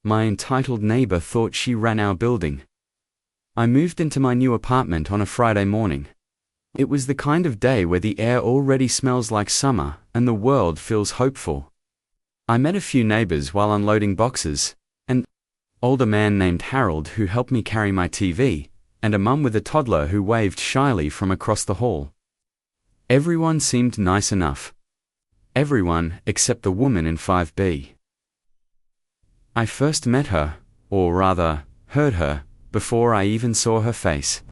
My entitled neighbor thought she ran our building. I moved into my new apartment on a Friday morning. It was the kind of day where the air already smells like summer and the world feels hopeful. I met a few neighbors while unloading boxes, an older man named Harold who helped me carry my TV, and a mum with a toddler who waved shyly from across the hall. Everyone seemed nice enough. Everyone except the woman in 5B. I first met her, or rather, heard her, before I even saw her face.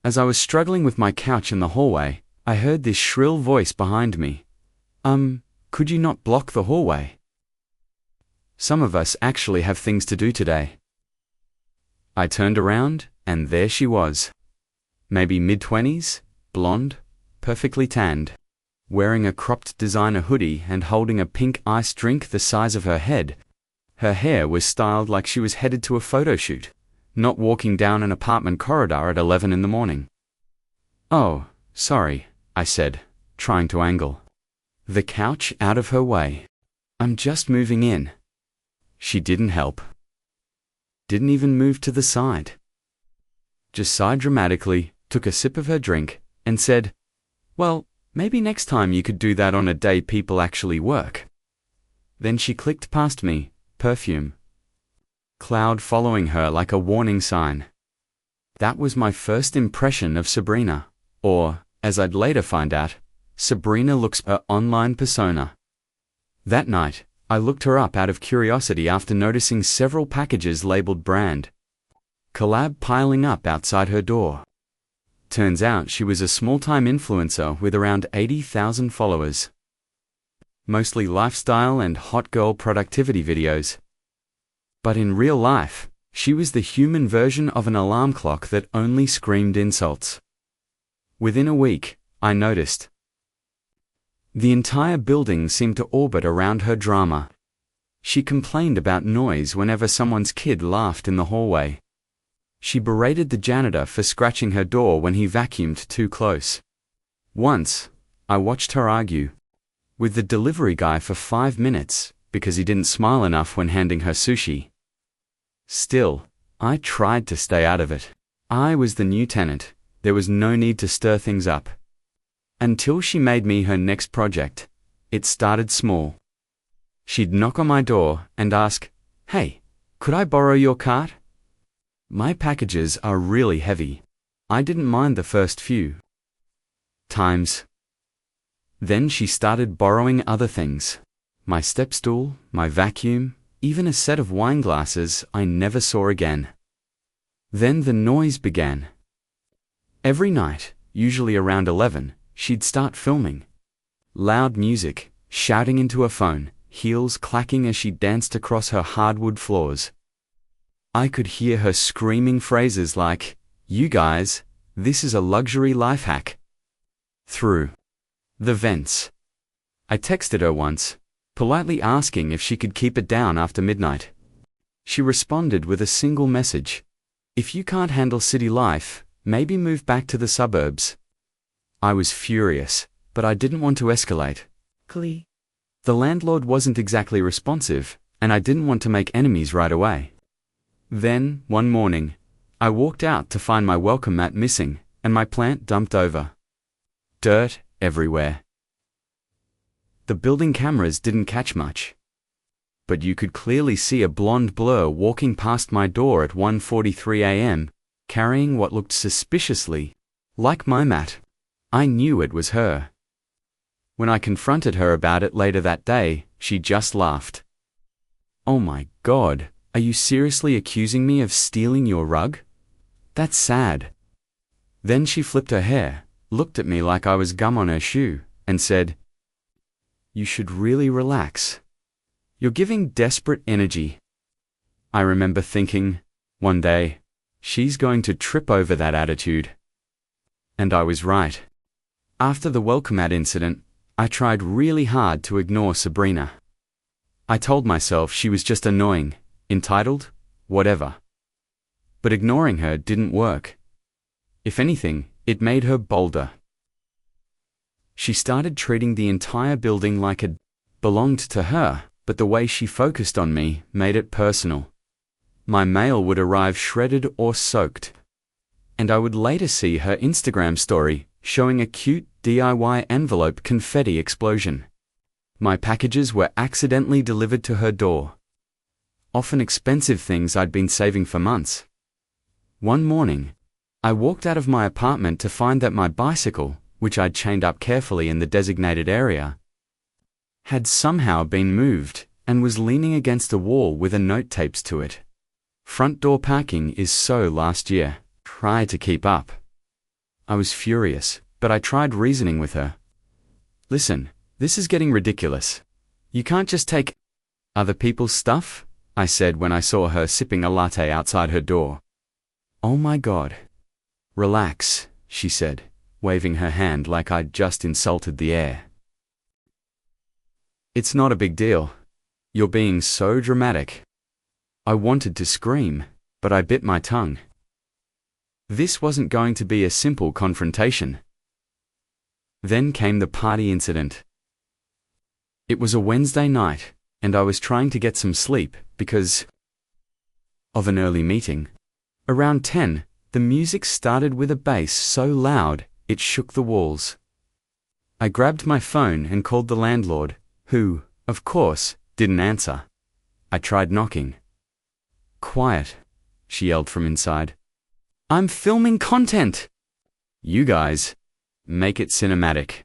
As I was struggling with my couch in the hallway, I heard this shrill voice behind me. Could you not block the hallway? Some of us actually have things to do today. I turned around, and there she was. Maybe mid-20s, blonde, perfectly tanned, wearing a cropped designer hoodie and holding a pink iced drink the size of her head. Her hair was styled like she was headed to a photo shoot, not walking down an apartment corridor at 11 in the morning. "Oh, sorry," I said, trying to angle the couch out of her way. "I'm just moving in." She didn't help. Didn't even move to the side. Just sighed dramatically, took a sip of her drink, and said, "Well, maybe next time you could do that on a day people actually work." Then she clicked past me, perfume cloud following her like a warning sign. That was my first impression of Sabrina, or, as I'd later find out, Sabrina looks her online persona. That night, I looked her up out of curiosity after noticing several packages labeled brand collab piling up outside her door. Turns out she was a small-time influencer with around 80,000 followers. Mostly lifestyle and hot girl productivity videos. But in real life, she was the human version of an alarm clock that only screamed insults. Within a week, I noticed. The entire building seemed to orbit around her drama. She complained about noise whenever someone's kid laughed in the hallway. She berated the janitor for scratching her door when he vacuumed too close. Once, I watched her argue with the delivery guy for 5 minutes because he didn't smile enough when handing her sushi. Still, I tried to stay out of it. I was the new tenant. There was no need to stir things up. Until she made me her next project. It started small. She'd knock on my door and ask, "Hey, could I borrow your cart?" My packages are really heavy. I didn't mind the first few times. Then she started borrowing other things. My step stool, my vacuum, even a set of wine glasses I never saw again. Then the noise began. Every night, usually around 11, she'd start filming. Loud music, shouting into her phone, heels clacking as she danced across her hardwood floors. I could hear her screaming phrases like, "You guys, this is a luxury life hack," through the vents. I texted her once, politely asking if she could keep it down after midnight. She responded with a single message. "If you can't handle city life, maybe move back to the suburbs." I was furious, but I didn't want to escalate. The landlord wasn't exactly responsive, and I didn't want to make enemies right away. Then, one morning, I walked out to find my welcome mat missing, and my plant dumped over. Dirt everywhere. The building cameras didn't catch much. But you could clearly see a blonde blur walking past my door at 1:43 a.m., carrying what looked suspiciously like my mat. I knew it was her. When I confronted her about it later that day, she just laughed. "Oh my God, are you seriously accusing me of stealing your rug? That's sad." Then she flipped her hair, looked at me like I was gum on her shoe, and said, "You should really relax. You're giving desperate energy." I remember thinking, one day, she's going to trip over that attitude. And I was right. After the welcome mat incident, I tried really hard to ignore Sabrina. I told myself she was just annoying, entitled, whatever. But ignoring her didn't work. If anything, it made her bolder. She started treating the entire building like it belonged to her, but the way she focused on me made it personal. My mail would arrive shredded or soaked. And I would later see her Instagram story showing a cute DIY envelope confetti explosion. My packages were accidentally delivered to her door. Often expensive things I'd been saving for months. One morning, I walked out of my apartment to find that my bicycle, which I'd chained up carefully in the designated area, had somehow been moved and was leaning against a wall with a note taped to it. Front door parking is so last year. Try to keep up. I was furious, but I tried reasoning with her. Listen, this is getting ridiculous. You can't just take other people's stuff, I said when I saw her sipping a latte outside her door. Oh my God. Relax, she said, waving her hand like I'd just insulted the air. It's not a big deal. You're being so dramatic. I wanted to scream, but I bit my tongue. This wasn't going to be a simple confrontation. Then came the party incident. It was a Wednesday night, and I was trying to get some sleep because of an early meeting. Around 10, the music started with a bass so loud it shook the walls. I grabbed my phone and called the landlord, who, of course, didn't answer. I tried knocking. Quiet, she yelled from inside. I'm filming content! You guys, make it cinematic.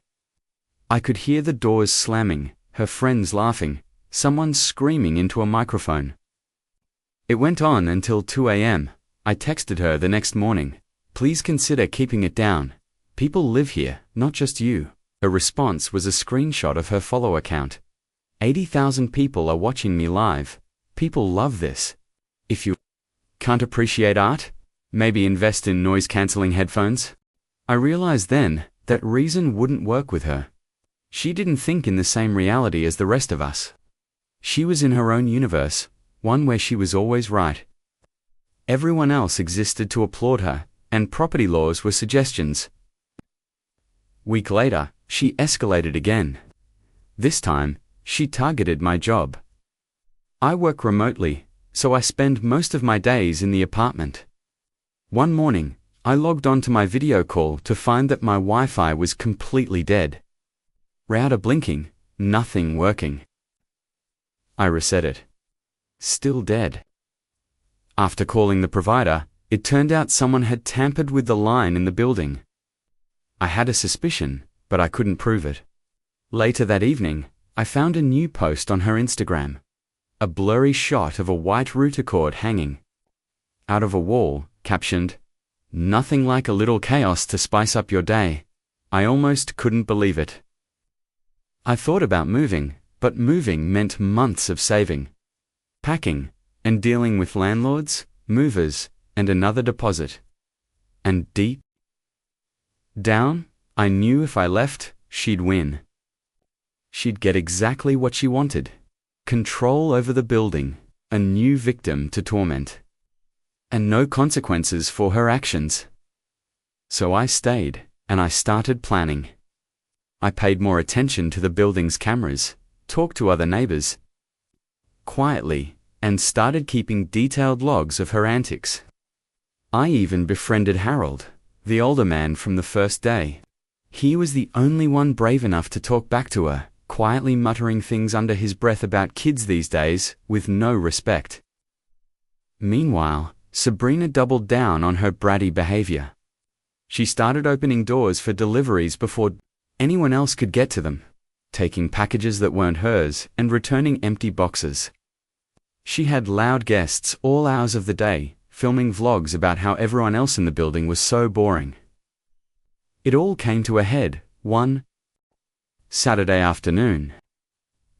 I could hear the doors slamming, her friends laughing, someone screaming into a microphone. It went on until 2 a.m. I texted her the next morning. Please consider keeping it down. People live here, not just you. Her response was a screenshot of her follow account. 80,000 people are watching me live. People love this. If you can't appreciate art, maybe invest in noise-canceling headphones. I realized then that reason wouldn't work with her. She didn't think in the same reality as the rest of us. She was in her own universe, one where she was always right. Everyone else existed to applaud her, and property laws were suggestions. Week later, she escalated again. This time, she targeted my job. I work remotely, so I spend most of my days in the apartment. One morning, I logged on to my video call to find that my Wi-Fi was completely dead. Router blinking, nothing working. I reset it. Still dead. After calling the provider, it turned out someone had tampered with the line in the building. I had a suspicion, but I couldn't prove it. Later that evening, I found a new post on her Instagram. A blurry shot of a white router cord hanging out of a wall, captioned, "Nothing like a little chaos to spice up your day." I almost couldn't believe it. I thought about moving, but moving meant months of saving, packing, and dealing with landlords, movers, and another deposit. And deep down, I knew if I left, she'd win. She'd get exactly what she wanted. Control over the building, a new victim to torment, and no consequences for her actions. So I stayed, and I started planning. I paid more attention to the building's cameras, talked to other neighbors quietly, and started keeping detailed logs of her antics. I even befriended Harold, the older man from the first day. He was the only one brave enough to talk back to her, quietly muttering things under his breath about kids these days, with no respect. Meanwhile, Sabrina doubled down on her bratty behavior. She started opening doors for deliveries before anyone else could get to them, taking packages that weren't hers and returning empty boxes. She had loud guests all hours of the day, filming vlogs about how everyone else in the building was so boring. It all came to a head one Saturday afternoon.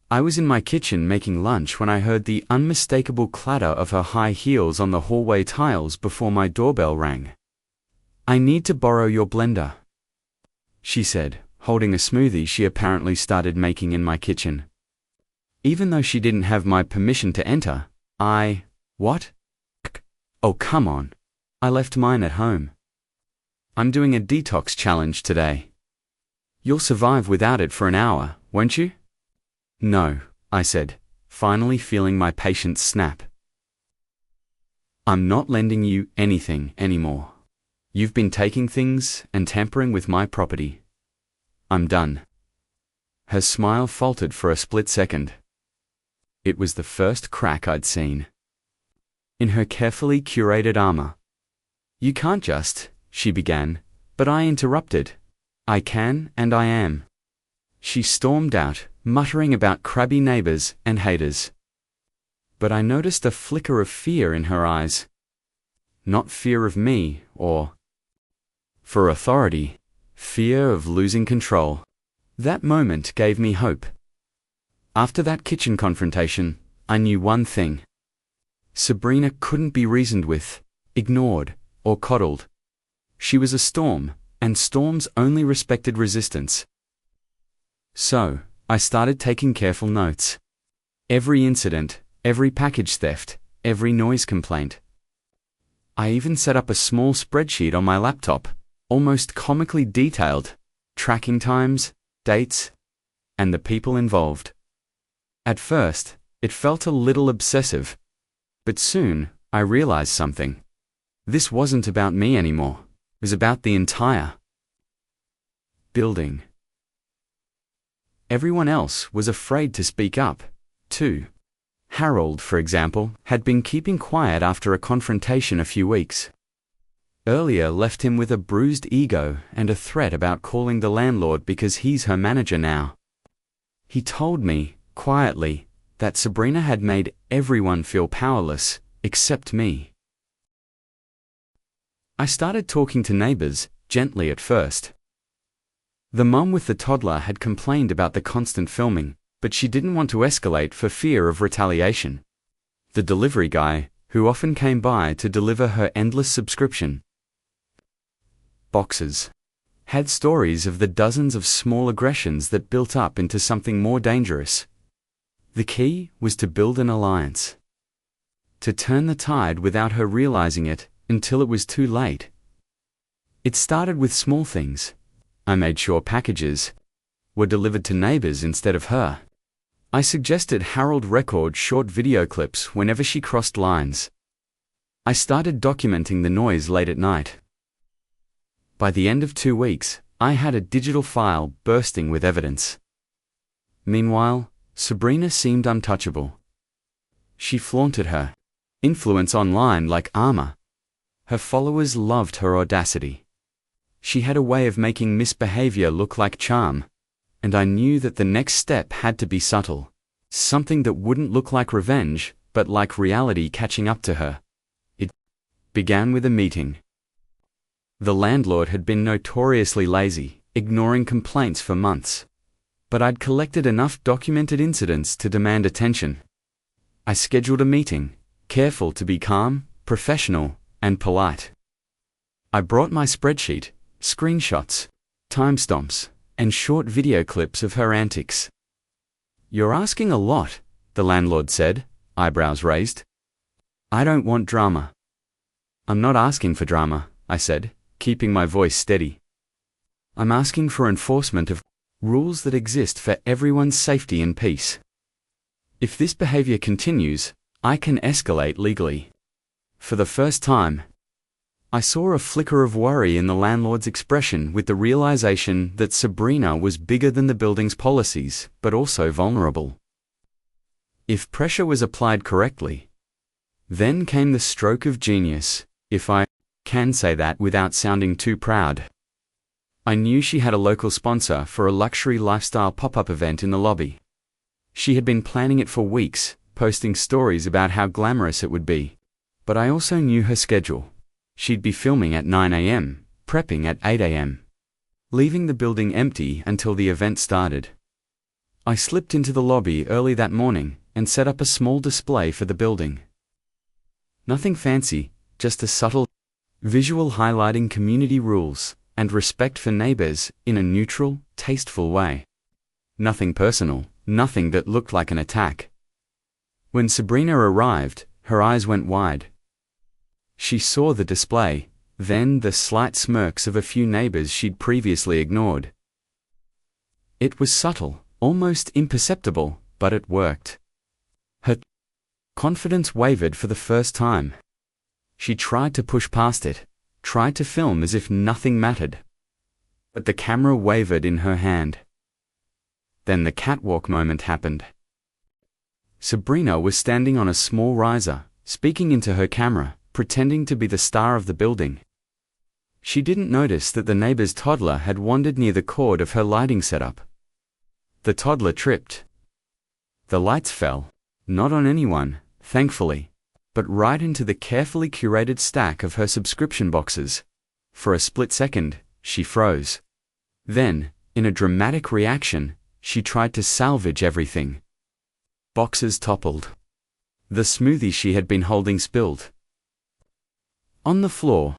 I was in my kitchen making lunch when I heard the unmistakable clatter of her high heels on the hallway tiles before my doorbell rang. "I need to borrow your blender," she said, holding a smoothie she apparently started making in my kitchen. Even though she didn't have my permission to enter, what? Oh, come on. I left mine at home. I'm doing a detox challenge today. You'll survive without it for an hour, won't you? No, I said, finally feeling my patience snap. I'm not lending you anything anymore. You've been taking things and tampering with my property. I'm done. Her smile faltered for a split second. It was the first crack I'd seen. In her carefully curated armor. You can't just, she began, but I interrupted. I can and I am. She stormed out, muttering about crabby neighbors and haters. But I noticed a flicker of fear in her eyes. Not fear of me, or for authority, fear of losing control. That moment gave me hope. After that kitchen confrontation, I knew one thing. Sabrina couldn't be reasoned with, ignored, or coddled. She was a storm, and storms only respected resistance. So, I started taking careful notes. Every incident, every package theft, every noise complaint. I even set up a small spreadsheet on my laptop, almost comically detailed, tracking times, dates, and the people involved. At first, it felt a little obsessive, but soon, I realized something. This wasn't about me anymore. It was about the entire building. Everyone else was afraid to speak up, too. Harold, for example, had been keeping quiet after a confrontation a few weeks earlier left him with a bruised ego and a threat about calling the landlord because he's her manager now. He told me, quietly, that Sabrina had made everyone feel powerless, except me. I started talking to neighbors, gently at first. The mum with the toddler had complained about the constant filming, but she didn't want to escalate for fear of retaliation. The delivery guy, who often came by to deliver her endless subscription boxes, had stories of the dozens of small aggressions that built up into something more dangerous. The key was to build an alliance. To turn the tide without her realizing it, until it was too late. It started with small things. I made sure packages were delivered to neighbors instead of her. I suggested Harold record short video clips whenever she crossed lines. I started documenting the noise late at night. By the end of 2 weeks, I had a digital file bursting with evidence. Meanwhile, Sabrina seemed untouchable. She flaunted her influence online like armor. Her followers loved her audacity. She had a way of making misbehavior look like charm, and I knew that the next step had to be subtle. Something that wouldn't look like revenge, but like reality catching up to her. It began with a meeting. The landlord had been notoriously lazy, ignoring complaints for months. But I'd collected enough documented incidents to demand attention. I scheduled a meeting, careful to be calm, professional, and polite. I brought my spreadsheet, screenshots, timestamps, and short video clips of her antics. You're asking a lot, the landlord said, eyebrows raised. I don't want drama. I'm not asking for drama, I said, keeping my voice steady. I'm asking for enforcement of rules that exist for everyone's safety and peace. If this behavior continues, I can escalate legally. For the first time, I saw a flicker of worry in the landlord's expression with the realization that Sabrina was bigger than the building's policies, but also vulnerable. If pressure was applied correctly, then came the stroke of genius, if I can say that without sounding too proud. I knew she had a local sponsor for a luxury lifestyle pop-up event in the lobby. She had been planning it for weeks, posting stories about how glamorous it would be. But I also knew her schedule. She'd be filming at 9 a.m., prepping at 8 a.m., leaving the building empty until the event started. I slipped into the lobby early that morning and set up a small display for the building. Nothing fancy, just a subtle visual highlighting community rules and respect for neighbors in a neutral, tasteful way. Nothing personal, nothing that looked like an attack. When Sabrina arrived, her eyes went wide. She saw the display, then the slight smirks of a few neighbors she'd previously ignored. It was subtle, almost imperceptible, but it worked. Her confidence wavered for the first time. She tried to push past it, tried to film as if nothing mattered. But the camera wavered in her hand. Then the catwalk moment happened. Sabrina was standing on a small riser, speaking into her camera, pretending to be the star of the building. She didn't notice that the neighbor's toddler had wandered near the cord of her lighting setup. The toddler tripped. The lights fell, not on anyone, thankfully, but right into the carefully curated stack of her subscription boxes. For a split second, she froze. Then, in a dramatic reaction, she tried to salvage everything. Boxes toppled. The smoothie she had been holding spilled on the floor,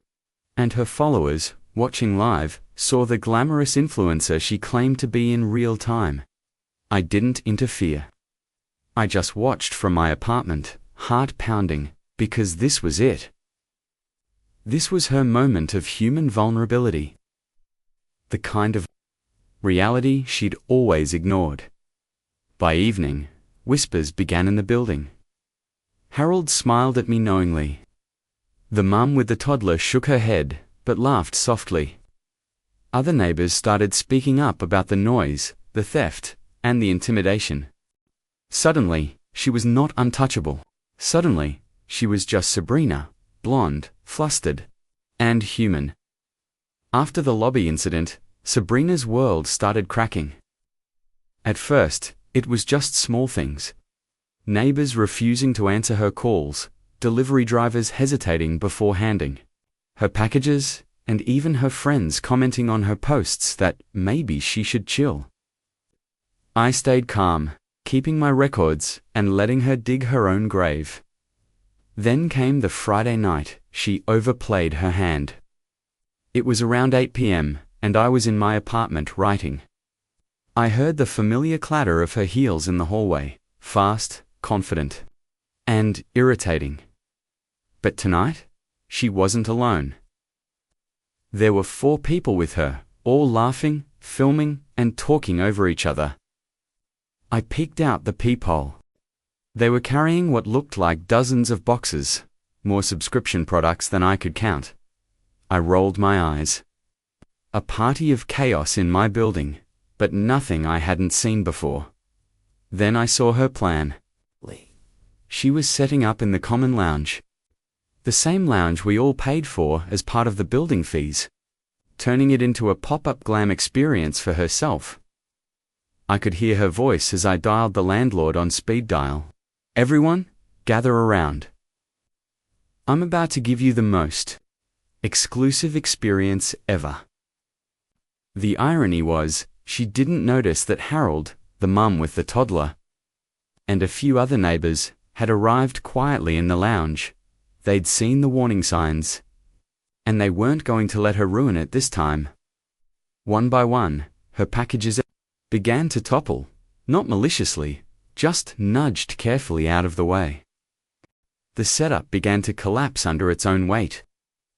and her followers, watching live, saw the glamorous influencer she claimed to be in real time. I didn't interfere. I just watched from my apartment, heart pounding, because this was it. This was her moment of human vulnerability. The kind of reality she'd always ignored. By evening, whispers began in the building. Harold smiled at me knowingly. The mum with the toddler shook her head, but laughed softly. Other neighbors started speaking up about the noise, the theft, and the intimidation. Suddenly, she was not untouchable. Suddenly, she was just Sabrina, blonde, flustered, and human. After the lobby incident, Sabrina's world started cracking. At first, it was just small things. Neighbors refusing to answer her calls, delivery drivers hesitating before handing her packages, and even her friends commenting on her posts that maybe she should chill. I stayed calm, keeping my records and letting her dig her own grave. Then came the Friday night she overplayed her hand. It was around 8 p.m., and I was in my apartment writing. I heard the familiar clatter of her heels in the hallway, fast, confident, and irritating. But tonight, she wasn't alone. There were 4 people with her, all laughing, filming, and talking over each other. I peeked out the peephole. They were carrying what looked like dozens of boxes, more subscription products than I could count. I rolled my eyes. A party of chaos in my building, but nothing I hadn't seen before. Then I saw her plan. She was setting up in the common lounge. The same lounge we all paid for as part of the building fees, turning it into a pop-up glam experience for herself. I could hear her voice as I dialed the landlord on speed dial. Everyone, gather around. I'm about to give you the most exclusive experience ever. The irony was, she didn't notice that Harold, the mum with the toddler, and a few other neighbors, had arrived quietly in the lounge. They'd seen the warning signs, and they weren't going to let her ruin it this time. One by one, her packages began to topple, not maliciously, just nudged carefully out of the way. The setup began to collapse under its own weight.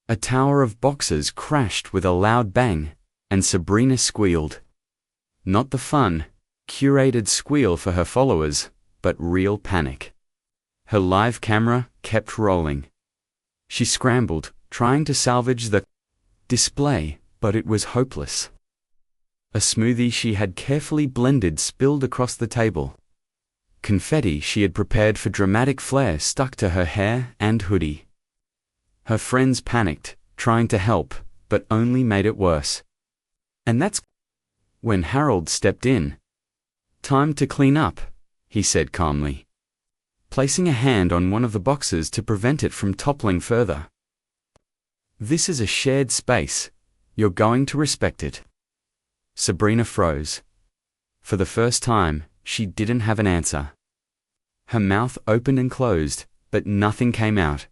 A tower of boxes crashed with a loud bang, and Sabrina squealed. Not the fun, curated squeal for her followers, but real panic. Her live camera kept rolling. She scrambled, trying to salvage the display, but it was hopeless. A smoothie she had carefully blended spilled across the table. Confetti she had prepared for dramatic flair stuck to her hair and hoodie. Her friends panicked, trying to help, but only made it worse. And that's when Harold stepped in. "Time to clean up," he said calmly, placing a hand on one of the boxes to prevent it from toppling further. "This is a shared space. You're going to respect it." Sabrina froze. For the first time, she didn't have an answer. Her mouth opened and closed, but nothing came out.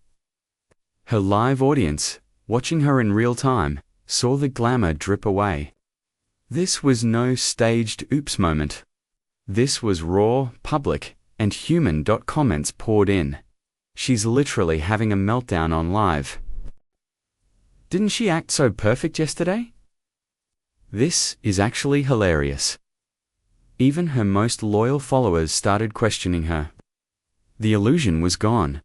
Her live audience, watching her in real time, saw the glamour drip away. This was no staged oops moment. This was raw, public, and human. Comments poured in. "She's literally having a meltdown on live. Didn't she act so perfect yesterday? This is actually hilarious." Even her most loyal followers started questioning her. The illusion was gone.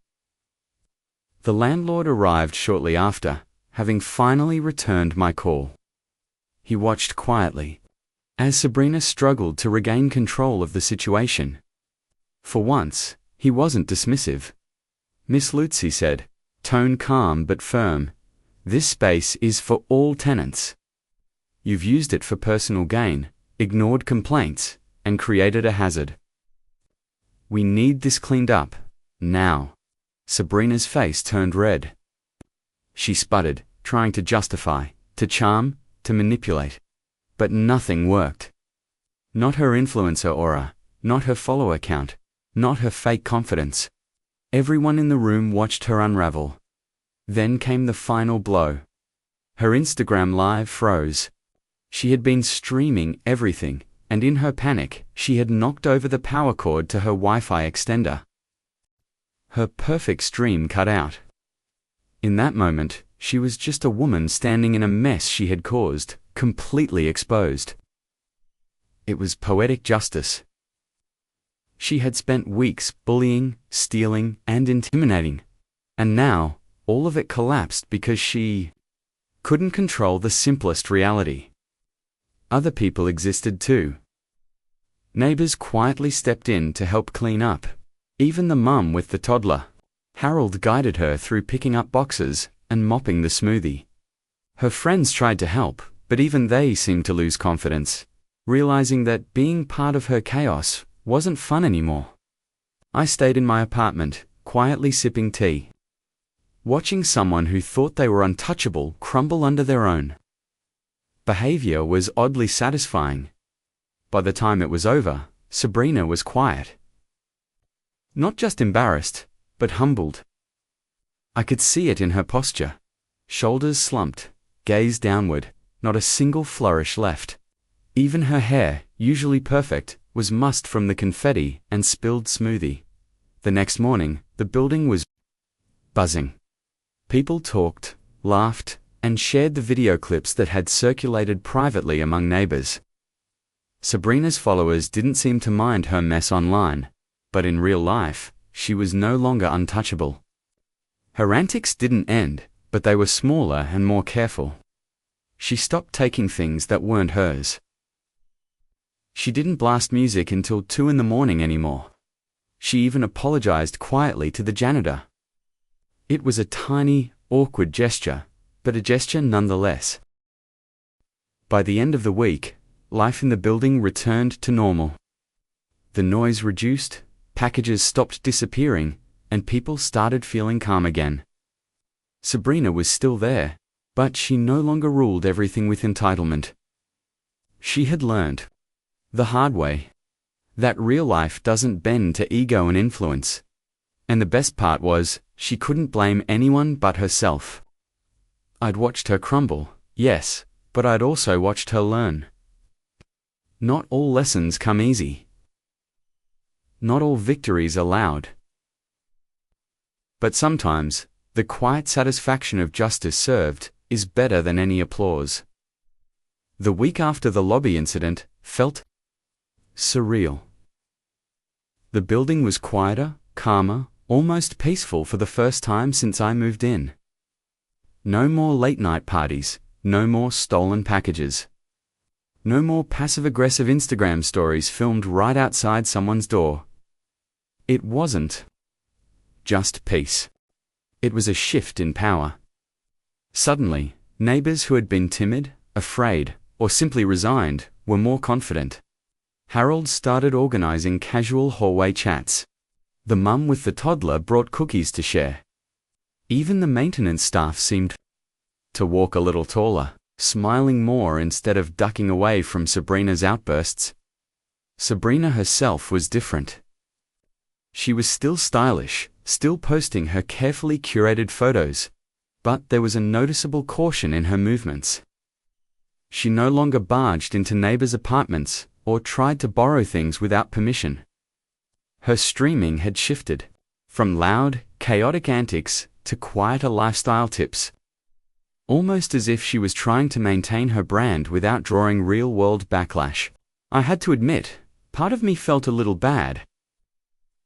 The landlord arrived shortly after, having finally returned my call. He watched quietly as Sabrina struggled to regain control of the situation. For once, he wasn't dismissive. "Miss Lutz," he said, tone calm but firm, "this space is for all tenants. You've used it for personal gain, ignored complaints, and created a hazard. We need this cleaned up, now." Sabrina's face turned red. She sputtered, trying to justify, to charm, to manipulate. But nothing worked. Not her influencer aura, not her follower count, not her fake confidence. Everyone in the room watched her unravel. Then came the final blow. Her Instagram live froze. She had been streaming everything, and in her panic, she had knocked over the power cord to her Wi-Fi extender. Her perfect stream cut out. In that moment, she was just a woman standing in a mess she had caused, completely exposed. It was poetic justice. She had spent weeks bullying, stealing, and intimidating, and now, all of it collapsed because she couldn't control the simplest reality. Other people existed too. Neighbors quietly stepped in to help clean up. Even the mum with the toddler. Harold guided her through picking up boxes and mopping the smoothie. Her friends tried to help, but even they seemed to lose confidence, realizing that being part of her chaos wasn't fun anymore. I stayed in my apartment, quietly sipping tea, watching someone who thought they were untouchable crumble under their own behavior was oddly satisfying. By the time it was over, Sabrina was quiet. Not just embarrassed, but humbled. I could see it in her posture. Shoulders slumped, gaze downward, not a single flourish left. Even her hair, usually perfect, was mussed from the confetti and spilled smoothie. The next morning, the building was buzzing. People talked, laughed, and shared the video clips that had circulated privately among neighbors. Sabrina's followers didn't seem to mind her mess online, but in real life, she was no longer untouchable. Her antics didn't end, but they were smaller and more careful. She stopped taking things that weren't hers. She didn't blast music until 2 in the morning anymore. She even apologized quietly to the janitor. It was a tiny, awkward gesture, but a gesture nonetheless. By the end of the week, life in the building returned to normal. The noise reduced, packages stopped disappearing, and people started feeling calm again. Sabrina was still there, but she no longer ruled everything with entitlement. She had learned, the hard way, that real life doesn't bend to ego and influence. And the best part was, she couldn't blame anyone but herself. I'd watched her crumble, yes, but I'd also watched her learn. Not all lessons come easy. Not all victories are loud. But sometimes, the quiet satisfaction of justice served is better than any applause. The week after the lobby incident felt surreal. The building was quieter, calmer, almost peaceful for the first time since I moved in. No more late-night parties, no more stolen packages. No more passive-aggressive Instagram stories filmed right outside someone's door. It wasn't just peace. It was a shift in power. Suddenly, neighbors who had been timid, afraid, or simply resigned were more confident. Harold started organizing casual hallway chats. The mum with the toddler brought cookies to share. Even the maintenance staff seemed to walk a little taller, smiling more instead of ducking away from Sabrina's outbursts. Sabrina herself was different. She was still stylish, still posting her carefully curated photos, but there was a noticeable caution in her movements. She no longer barged into neighbors' apartments or tried to borrow things without permission. Her streaming had shifted from loud, chaotic antics to quieter lifestyle tips, almost as if she was trying to maintain her brand without drawing real-world backlash. I had to admit, part of me felt a little bad.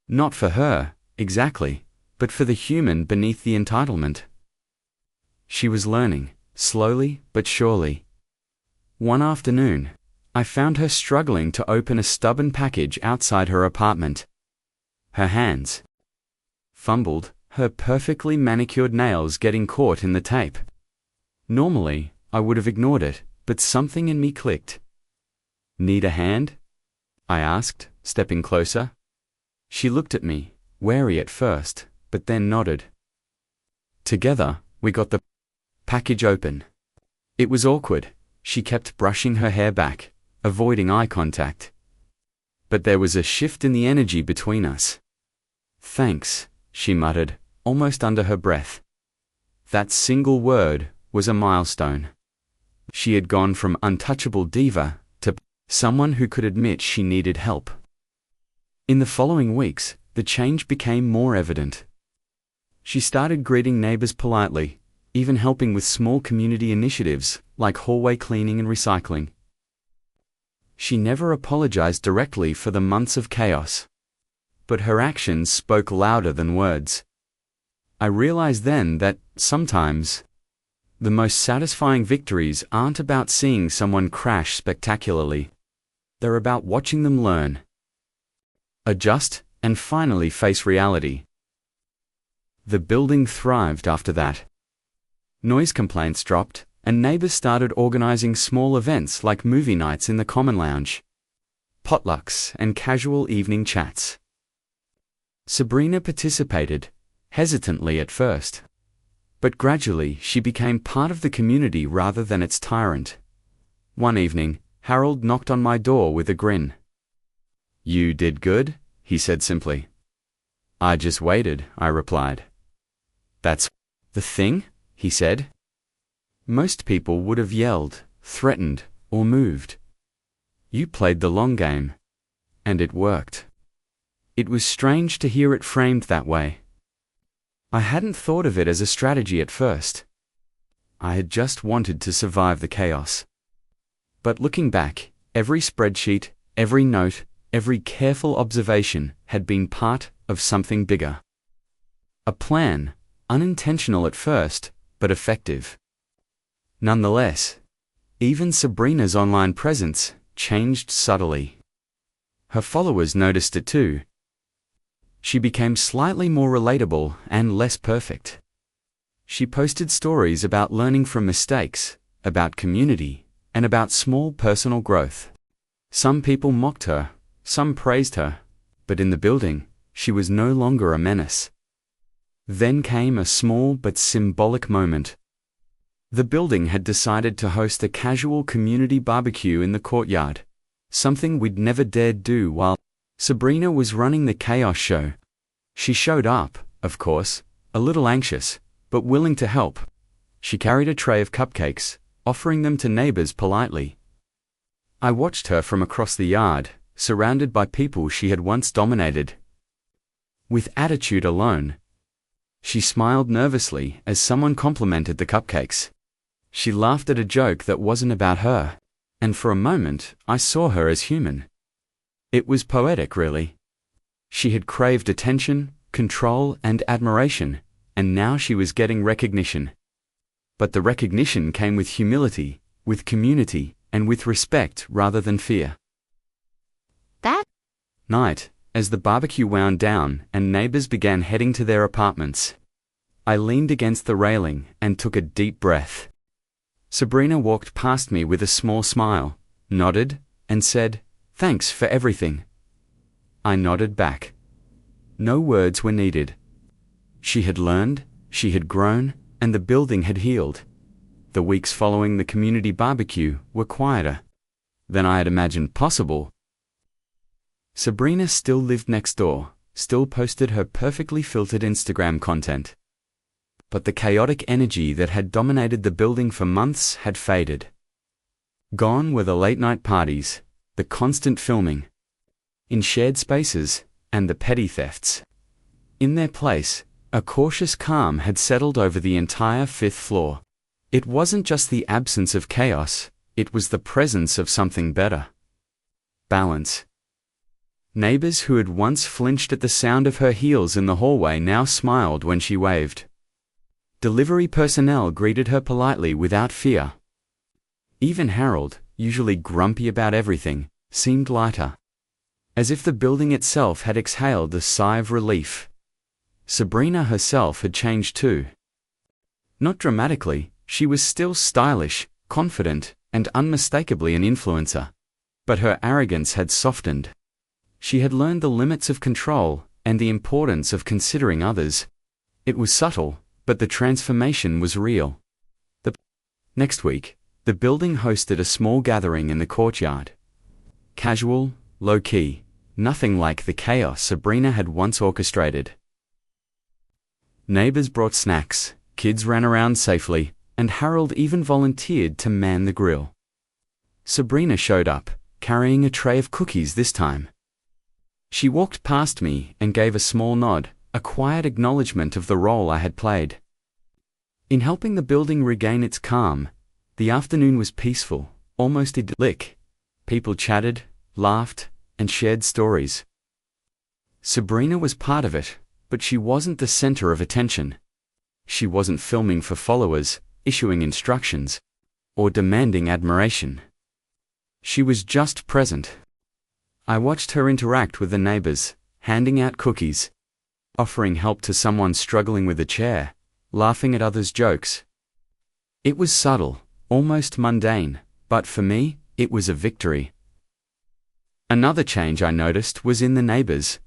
Not for her, exactly, but for the human beneath the entitlement. She was learning, slowly but surely. One afternoon, I found her struggling to open a stubborn package outside her apartment. Her hands fumbled, her perfectly manicured nails getting caught in the tape. Normally, I would have ignored it, but something in me clicked. "Need a hand?" I asked, stepping closer. She looked at me, wary at first, but then nodded. Together, we got the package open. It was awkward. She kept brushing her hair back, avoiding eye contact. But there was a shift in the energy between us. "Thanks," she muttered, almost under her breath. That single word was a milestone. She had gone from untouchable diva to someone who could admit she needed help. In the following weeks, the change became more evident. She started greeting neighbors politely, even helping with small community initiatives like hallway cleaning and recycling. She never apologized directly for the months of chaos, but her actions spoke louder than words. I realized then that, sometimes, the most satisfying victories aren't about seeing someone crash spectacularly. They're about watching them learn, adjust, and finally face reality. The building thrived after that. Noise complaints dropped, and neighbors started organizing small events like movie nights in the common lounge, potlucks, and casual evening chats. Sabrina participated, hesitantly at first. But gradually she became part of the community rather than its tyrant. One evening, Harold knocked on my door with a grin. "You did good," he said simply. "I just waited," I replied. "That's the thing," he said. "Most people would have yelled, threatened, or moved. You played the long game. And it worked." It was strange to hear it framed that way. I hadn't thought of it as a strategy at first. I had just wanted to survive the chaos. But looking back, every spreadsheet, every note, every careful observation had been part of something bigger. A plan, unintentional at first, but effective. Nonetheless, even Sabrina's online presence changed subtly. Her followers noticed it too. She became slightly more relatable and less perfect. She posted stories about learning from mistakes, about community, and about small personal growth. Some people mocked her, some praised her, but in the building, she was no longer a menace. Then came a small but symbolic moment. The building had decided to host a casual community barbecue in the courtyard, something we'd never dared do while Sabrina was running the chaos show. She showed up, of course, a little anxious, but willing to help. She carried a tray of cupcakes, offering them to neighbors politely. I watched her from across the yard, surrounded by people she had once dominated. With attitude alone, she smiled nervously as someone complimented the cupcakes. She laughed at a joke that wasn't about her, and for a moment I saw her as human. It was poetic, really. She had craved attention, control, and admiration, and now she was getting recognition. But the recognition came with humility, with community, and with respect rather than fear. That night, as the barbecue wound down and neighbors began heading to their apartments, I leaned against the railing and took a deep breath. Sabrina walked past me with a small smile, nodded, and said, "Thanks for everything." I nodded back. No words were needed. She had learned, she had grown, and the building had healed. The weeks following the community barbecue were quieter than I had imagined possible. Sabrina still lived next door, still posted her perfectly filtered Instagram content. But the chaotic energy that had dominated the building for months had faded. Gone were the late-night parties, the constant filming in shared spaces, and the petty thefts. In their place, a cautious calm had settled over the entire fifth floor. It wasn't just the absence of chaos, it was the presence of something better. Balance. Neighbors who had once flinched at the sound of her heels in the hallway now smiled when she waved. Delivery personnel greeted her politely without fear. Even Harold, usually grumpy about everything, seemed lighter, as if the building itself had exhaled a sigh of relief. Sabrina herself had changed too. Not dramatically, she was still stylish, confident, and unmistakably an influencer. But her arrogance had softened. She had learned the limits of control and the importance of considering others. It was subtle, but the transformation was real. Next week, the building hosted a small gathering in the courtyard. Casual, low-key, nothing like the chaos Sabrina had once orchestrated. Neighbors brought snacks, kids ran around safely, and Harold even volunteered to man the grill. Sabrina showed up, carrying a tray of cookies this time. She walked past me and gave a small nod, a quiet acknowledgement of the role I had played. In helping the building regain its calm, the afternoon was peaceful, almost idyllic. People chatted, laughed, and shared stories. Sabrina was part of it, but she wasn't the center of attention. She wasn't filming for followers, issuing instructions, or demanding admiration. She was just present. I watched her interact with the neighbors, handing out cookies, offering help to someone struggling with a chair, laughing at others' jokes. It was subtle, almost mundane, but for me, it was a victory. Another change I noticed was in the neighbors.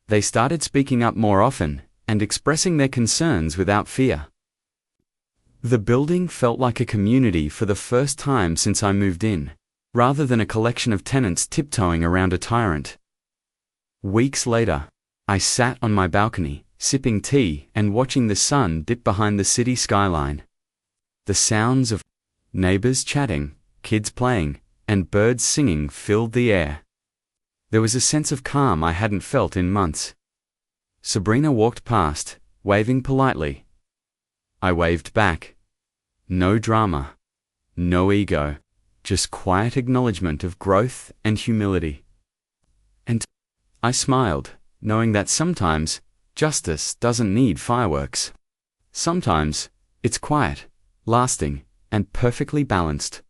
They started speaking up more often and expressing their concerns without fear. The building felt like a community for the first time since I moved in, rather than a collection of tenants tiptoeing around a tyrant. Weeks later, I sat on my balcony, sipping tea and watching the sun dip behind the city skyline. The sounds of neighbors chatting, kids playing, and birds singing filled the air. There was a sense of calm I hadn't felt in months. Sabrina walked past, waving politely. I waved back. No drama, no ego, just quiet acknowledgement of growth and humility. And I smiled, knowing that sometimes justice doesn't need fireworks. Sometimes it's quiet, lasting, and perfectly balanced.